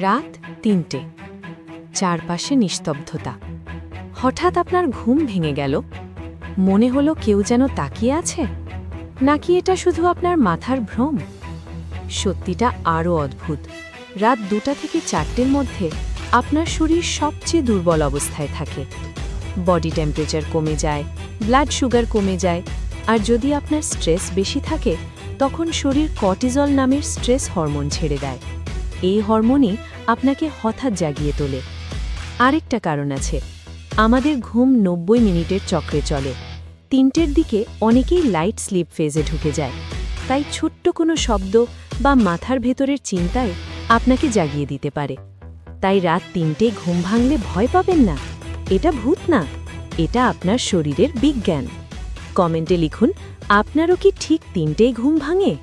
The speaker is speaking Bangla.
রাত ৩টে। চারপাশে নিস্তব্ধতা। হঠাৎ আপনার ঘুম ভেঙে গেল। মনে হলো কেউ যেন তাকিয়ে আছে, নাকি এটা শুধু আপনার মাথার ভ্রম? সত্যিটা আরও অদ্ভুত। রাত ২টা থেকে ৪টের মধ্যে আপনার শরীর সবচেয়ে দুর্বল অবস্থায় থাকে। বডি টেম্পারেচার কমে যায়, ব্লাড সুগার কমে যায়, আর যদি আপনার স্ট্রেস বেশি থাকে তখন শরীর কর্টিজল নামের স্ট্রেস হরমোন ছেড়ে দেয়। এই হরমোনই আপনাকে হঠাৎ জাগিয়ে তোলে। আরেকটা কারণ আছে, আমাদের ঘুম ৯০ মিনিটের চক্রে চলে। ৩টের দিকে অনেকেই লাইট স্লিপ ফেজে ঢুকে যায়, তাই ছোট্ট কোনো শব্দ বা মাথার ভেতরের চিন্তায় আপনাকে জাগিয়ে দিতে পারে। তাই রাত ৩টে ঘুম ভাঙলে ভয় পাবেন না, এটা ভূত না, এটা আপনার শরীরের বিজ্ঞান। কমেন্টে লিখুন, আপনারও কি ঠিক ৩টেই ঘুম ভাঙে?